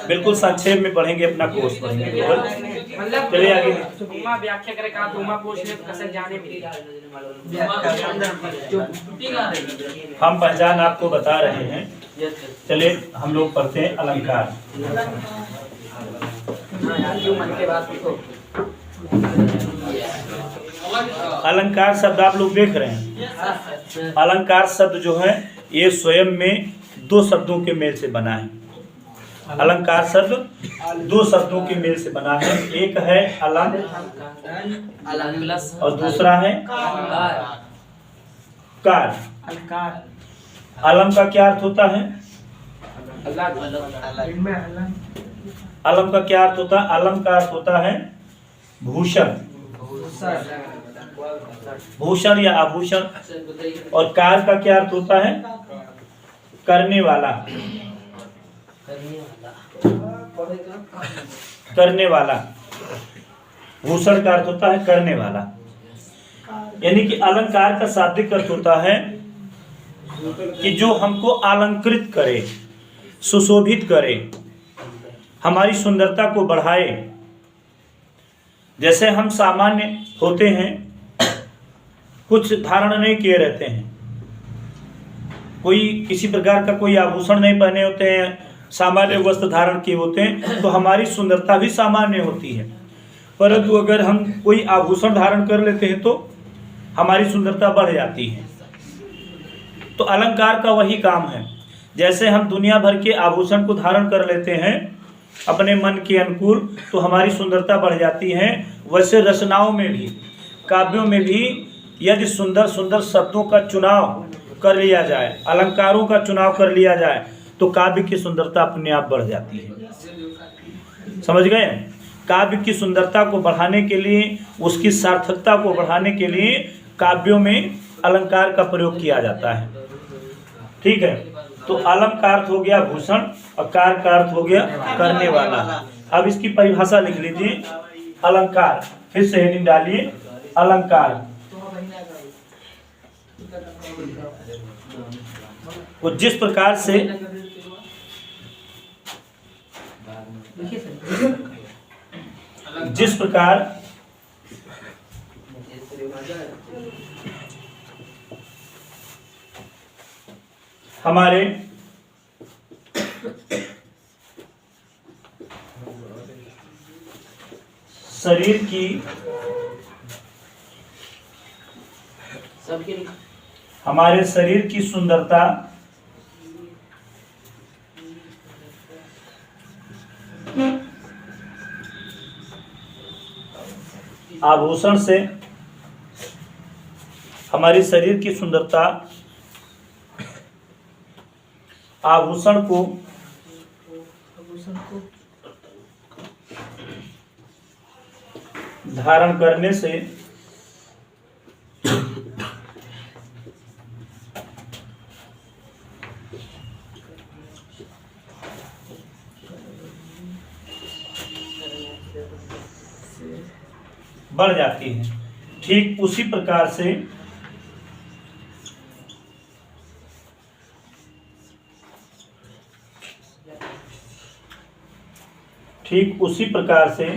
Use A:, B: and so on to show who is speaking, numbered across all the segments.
A: बिल्कुल संक्षेप में पढ़ेंगे, अपना कोर्स पढ़ेंगे। चलिए आगे।
B: व्याख्या करे का पूछने कसर जाने
A: हम पहचान आपको बता रहे हैं। चलिए हम लोग पढ़ते हैं अलंकार। अलंकार शब्द आप लोग देख रहे हैं। अलंकार शब्द जो है ये स्वयं में दो शब्दों के मेल से बना है। अलंकार शब्द दो शब्दों के मेल से बना है। एक है अलंक और दूसरा है कार। अलम का क्या अर्थ होता है? अलम का क्या अर्थ होता है? अलम का अर्थ होता है भूषण, भूषण या आभूषण। और कार का क्या अर्थ होता है? करने वाला, करने वाला। भूषण का अर्थ होता है करने वाला। यानी कि अलंकार का शाब्दिक अर्थ होता है कि जो हमको अलंकृत करे, सुशोभित करे, हमारी सुंदरता को बढ़ाए। जैसे हम सामान्य होते हैं, कुछ धारण नहीं किए रहते हैं, कोई किसी प्रकार का कोई आभूषण नहीं पहने होते हैं, सामान्य वस्त्र धारण किए होते हैं, तो हमारी सुंदरता भी सामान्य होती है। परंतु अगर हम कोई आभूषण धारण कर लेते हैं तो हमारी सुंदरता बढ़ जाती है। तो अलंकार का वही काम है। जैसे हम दुनिया भर के आभूषण को धारण कर लेते हैं अपने मन के अनुकूल, तो हमारी सुंदरता बढ़ जाती है। वैसे रचनाओं में भी, काव्यों में भी यदि सुंदर सुंदर शब्दों का चुनाव कर लिया जाए, अलंकारों का चुनाव कर लिया जाए, तो काव्य की सुंदरता अपने आप बढ़ जाती है। समझ गए? काव्य की सुंदरता को बढ़ाने के लिए, उसकी सार्थकता को बढ़ाने के लिए काव्यों में अलंकार का प्रयोग किया जाता है। ठीक है। तो अलम का अर्थ हो गया भूषण और कार का अर्थ हो गया करने वाला। अब इसकी परिभाषा लिख लीजिए। अलंकार, फिर से हेडिंग डालिए, अलंकार वो जिस प्रकार से हमारे शरीर की, हमारे शरीर की सुंदरता आभूषण से, हमारी शरीर की सुंदरता आभूषण को धारण करने से बढ़ जाती है। ठीक उसी प्रकार से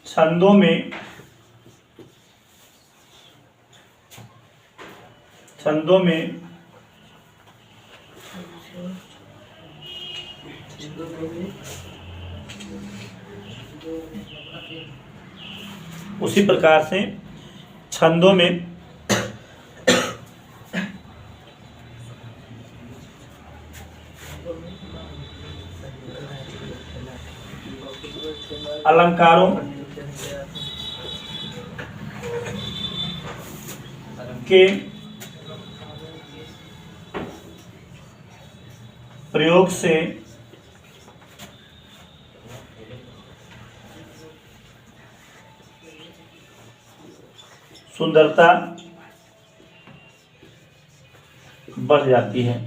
A: छंदों में उसी प्रकार से छंदों में अलंकारों के प्रयोग से सुंदरता बढ़ जाती है।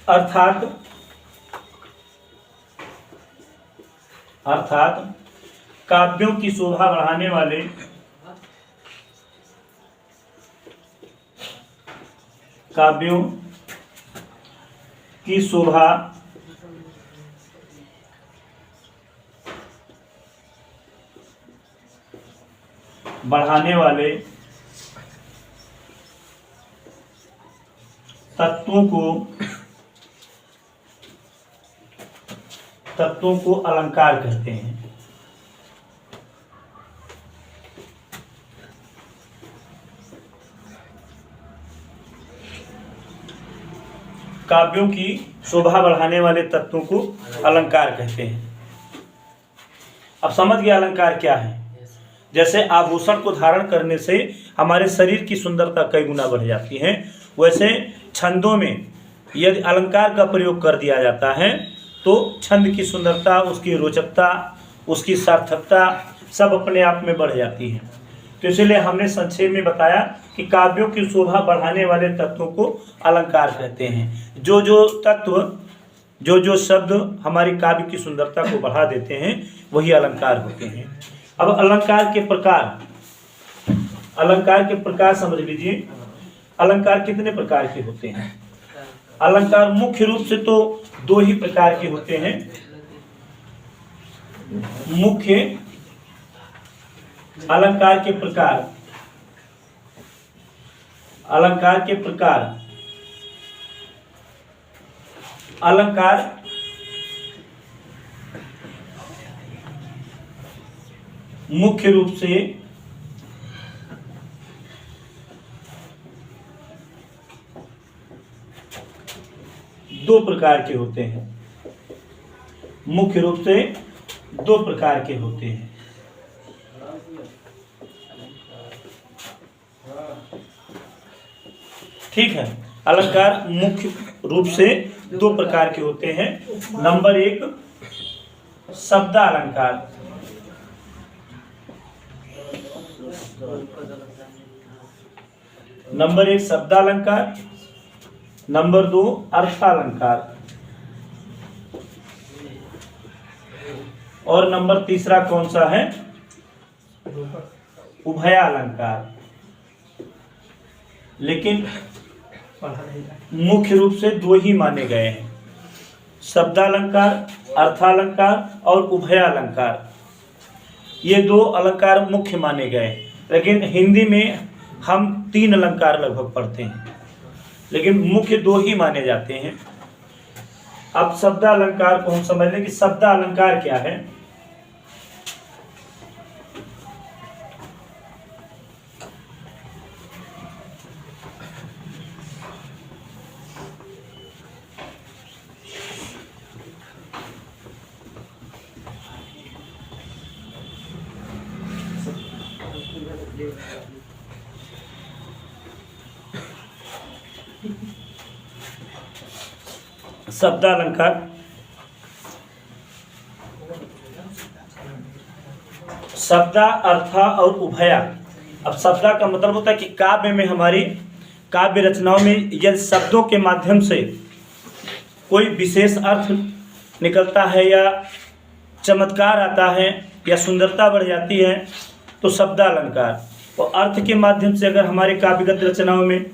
A: अर्थात अर्थात काव्यों की शोभा बढ़ाने वाले काव्यों की शोभा बढ़ाने वाले तत्वों को अलंकार कहते हैं। काव्यों की शोभा बढ़ाने वाले तत्वों को अलंकार कहते हैं। अब समझ गया अलंकार क्या है। जैसे आभूषण को धारण करने से हमारे शरीर की सुंदरता कई गुना बढ़ जाती है, वैसे छंदों में यदि अलंकार का प्रयोग कर दिया जाता है तो छंद की सुंदरता, उसकी रोचकता, उसकी सार्थकता सब अपने आप में बढ़ जाती है। तो इसलिए हमने संक्षेप में बताया कि काव्यों की शोभा बढ़ाने वाले तत्वों को अलंकार कहते हैं। जो जो तत्व, जो जो शब्द हमारी काव्य की सुंदरता को बढ़ा देते हैं वही अलंकार होते हैं। अब अलंकार के प्रकार समझ लीजिए। अलंकार कितने प्रकार के होते हैं? अलंकार मुख्य रूप से तो दो ही प्रकार के होते हैं। मुख्य अलंकार के प्रकार अलंकार मुख्य रूप से दो प्रकार के होते हैं। मुख्य रूप से दो प्रकार के होते हैं। ठीक है, अलंकार मुख्य रूप से दो प्रकार के होते हैं। नंबर एक, शब्दालंकार। नंबर एक शब्दालंकार, नंबर दो अर्थालंकार, और नंबर तीसरा कौन सा है? उभयालंकार। लेकिन मुख्य रूप से दो ही माने गए हैं, शब्दालंकार, अर्थालंकार और उभयालंकार। ये दो अलंकार मुख्य माने गए। लेकिन हिंदी में हम तीन अलंकार लगभग पढ़ते हैं, लेकिन मुख्य दो ही माने जाते हैं। अब शब्दालंकार को हम समझ लें कि शब्दालंकार क्या है। शब्दालंकार शब्दा, अर्था और उभया। अब शब्दा का मतलब होता है कि काव्य में, हमारी काव्य रचनाओं में यदि शब्दों के माध्यम से कोई विशेष अर्थ निकलता है या चमत्कार आता है या सुंदरता बढ़ जाती है तो शब्दालंकार। और अर्थ के माध्यम से अगर हमारे काव्यगत रचनाओं में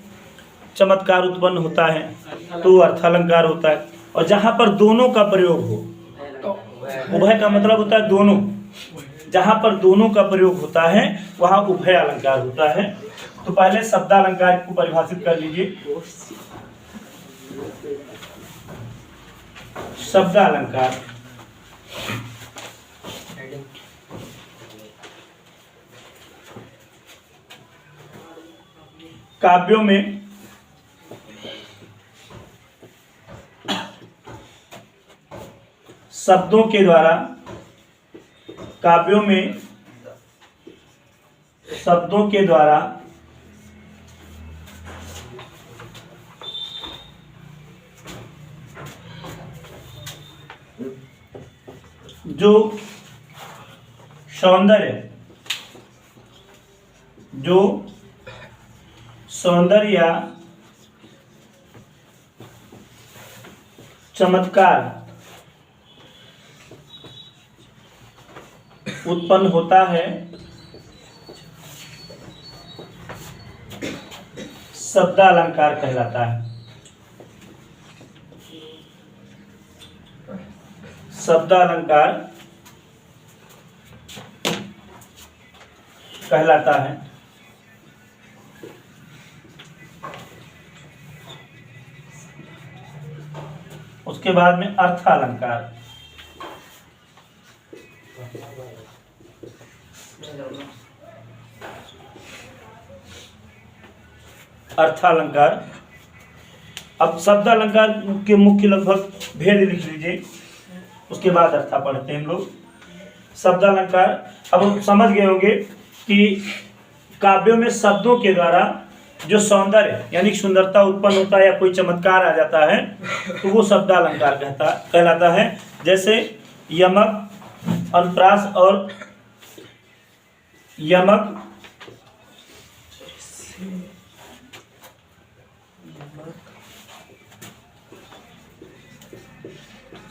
A: चमत्कार उत्पन्न होता है तो अर्थालंकार होता है। और जहाँ पर दोनों का प्रयोग हो, उभय का मतलब होता है दोनों, जहाँ पर दोनों का प्रयोग होता है वहाँ उभय अलंकार होता है। तो पहले शब्दालंकार को परिभाषित कर लीजिए। शब्दालंकार काव्यों में शब्दों के द्वारा, काव्यों में शब्दों के द्वारा जो सौंदर्य या चमत्कार उत्पन्न होता है शब्दालंकार कहलाता है। शब्दालंकार कहलाता है। उसके बाद में अर्थालंकार। अर्थालंकार। अब शब्दालंकार के मुख्य लगभग भेद लिख लीजिए, उसके बाद अर्था पढ़ते हैं हम लोग। शब्दालंकार, अब हम समझ गए होंगे कि काव्यों में शब्दों के द्वारा जो सौंदर्य यानी सुंदरता उत्पन्न होता है या कोई चमत्कार आ जाता है तो वो शब्दालंकार कहलाता है। जैसे यमक, अनुप्रास और यमक,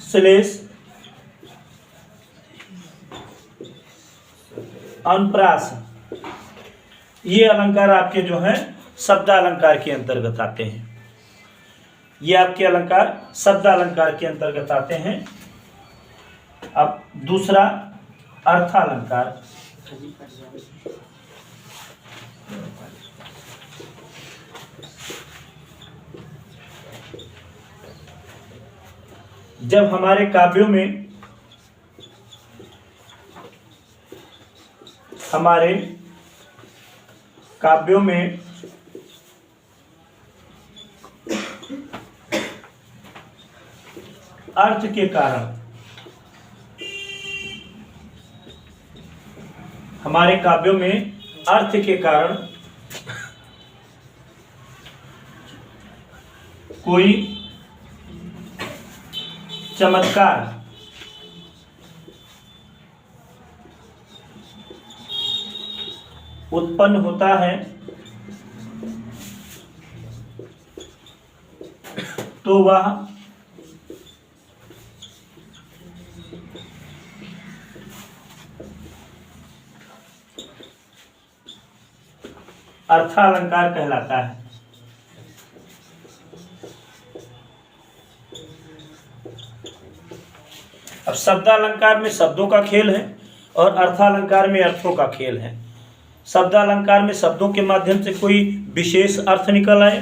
A: श्लेष, अनुप्रास, ये अलंकार आपके जो हैं शब्दालंकार के अंतर्गत आते हैं। ये आपके अलंकार शब्दालंकार के अंतर्गत आते हैं। अब दूसरा अर्थालंकार। जब हमारे काव्यों में अर्थ के कारण, हमारे काव्यों में अर्थ के कारण कोई चमत्कार उत्पन्न होता है तो वह अर्थालंकार कहलाता है। अब शब्दालंकार में शब्दों का खेल है और अर्थालंकार में अर्थों का खेल है। शब्दालंकार में शब्दों के माध्यम से कोई विशेष अर्थ निकल आए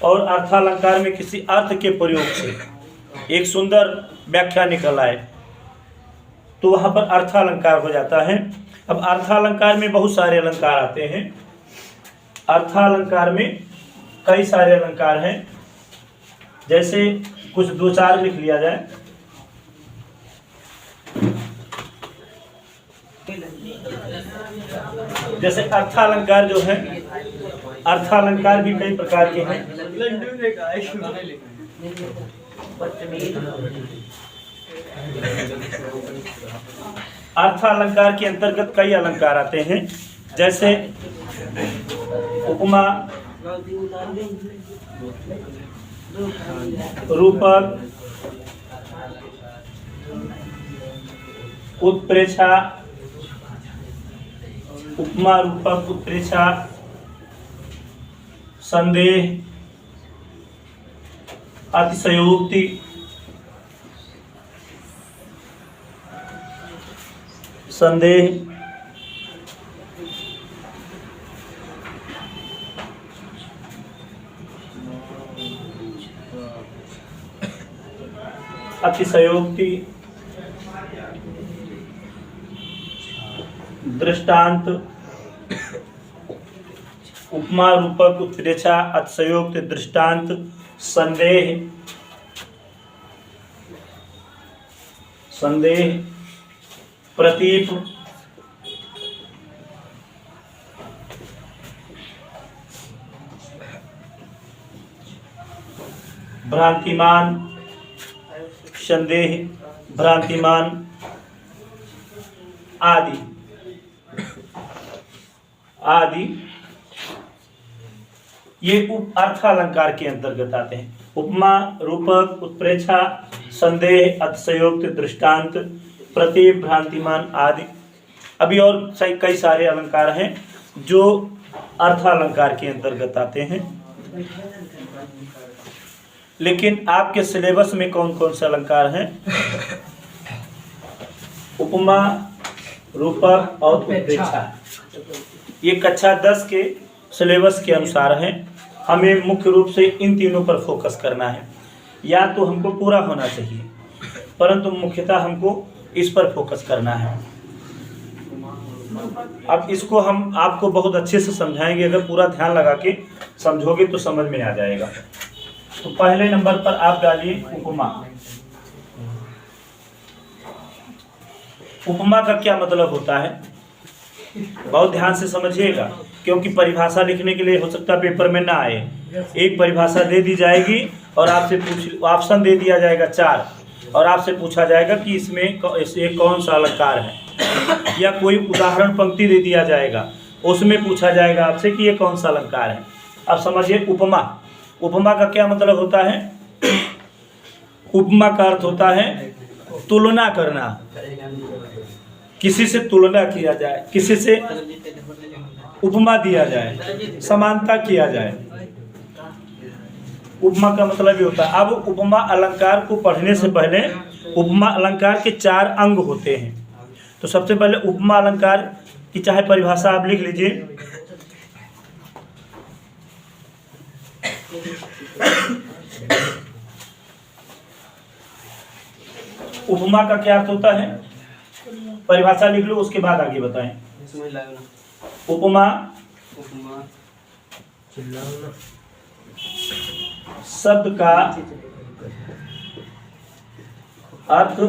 A: और अर्थालंकार में किसी अर्थ के प्रयोग से एक सुंदर व्याख्या निकल आए तो वहाँ पर अर्थालंकार हो जाता है। अब अर्थालंकार में बहुत सारे अलंकार आते हैं। अर्थालंकार में कई सारे अलंकार हैं, जैसे कुछ दो चार लिख लिया जाए। जैसे अर्थालंकार जो है, अर्थालंकार भी कई प्रकार के हैं। अर्थालंकार के अंतर्गत कई अलंकार आते हैं, जैसे उपमा, रूपक, उत्प्रेक्षा, उपमा, रूपक, उत्प्रेक्षा, संदेह, अतिशयोक्ति, संदेह, अतिशयोक्ति, दृष्टांत, उपमा, रूपक, उत्प्रेक्षा, अतिशयोक्ति, दृष्टांत, संदेह, प्रतीप, भ्रांतिमान, संदेह, भ्रांतिमान आदि ये अर्थालंकार के अंतर्गत आते हैं। उपमा, रूपक, उत्प्रेक्षा, संदेह, अतिशयोक्ति, दृष्टांत, प्रत्यय, भ्रांतिमान आदि। अभी और कई सारे अलंकार हैं जो अर्थालंकार के अंतर्गत आते हैं। लेकिन आपके सिलेबस में कौन कौन से अलंकार हैं? उपमा, रूपक और उत्प्रेक्षा। ये कक्षा 10 के सिलेबस के अनुसार हैं। हमें मुख्य रूप से इन तीनों पर फोकस करना है। या तो हमको पूरा होना चाहिए, परंतु मुख्यतः हमको इस पर फोकस करना है। अब इसको हम आपको बहुत अच्छे से समझाएंगे। अगर पूरा ध्यान लगा के समझोगे तो समझ में आ जाएगा। तो पहले नंबर पर आप डालिए उपमा। उपमा का क्या मतलब होता है? बहुत ध्यान से समझिएगा, क्योंकि परिभाषा लिखने के लिए हो सकता है पेपर में ना आए। एक परिभाषा दे दी जाएगी और आपसे ऑप्शन दे दिया जाएगा 4, और आपसे पूछा जाएगा कि इसमें ये कौन सा अलंकार है, या कोई उदाहरण पंक्ति दे दिया जाएगा, उसमें पूछा जाएगा आपसे कि ये कौन सा अलंकार है। अब समझिए उपमा। उपमा का क्या मतलब होता है? उपमा का अर्थ होता है तुलना करना। किसी से तुलना किया जाए, किसी से उपमा दिया जाए, समानता किया जाए। उपमा का मतलब ये होता है। अब उपमा अलंकार को पढ़ने से पहले उपमा अलंकार के 4 अंग होते हैं। तो सबसे पहले उपमा अलंकार की चाहे परिभाषा आप लिख लीजिए। उपमा का क्या अर्थ होता है? परिभाषा लिख लो, उसके बाद आगे बताएं। उपमा शब्द का अर्थ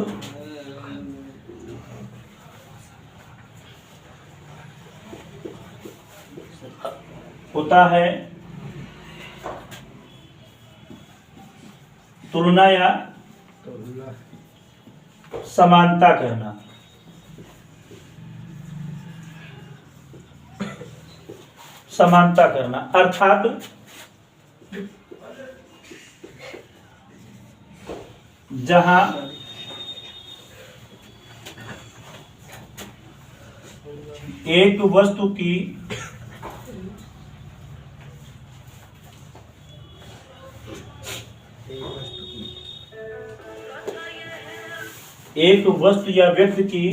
A: होता है तुलना या समानता करना। समानता करना अर्थात जहां एक वस्तु की एक वस्तु या व्यक्ति की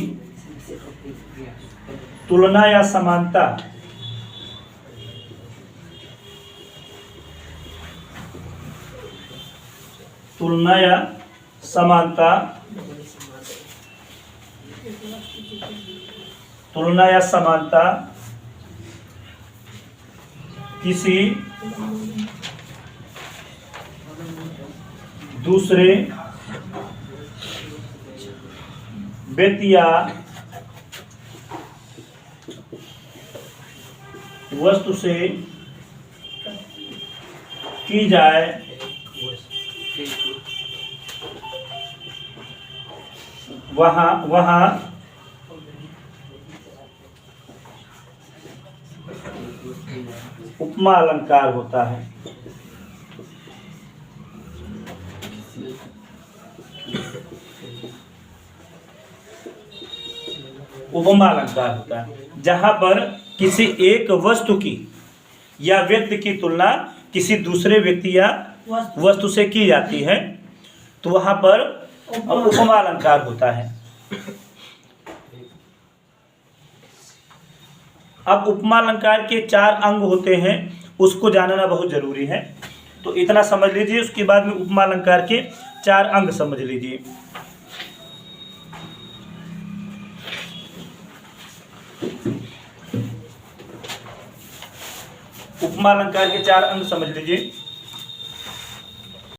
A: तुलना या समानता किसी दूसरे व्यक्ति या वस्तु से की जाए वहाँ उपमा अलंकार होता है। उपमा अलंकार होता है जहां पर किसी एक वस्तु की या व्यक्ति की तुलना किसी दूसरे व्यक्ति या वस्तु से की जाती है, तो वहां पर उपमा अलंकार होता है। अब उपमा अलंकार के 4 अंग होते हैं, उसको जानना बहुत जरूरी है। तो इतना समझ लीजिए, उसके बाद में उपमा अलंकार के 4 अंग समझ लीजिए। उपमा अलंकार के 4 अंग समझ लीजिए।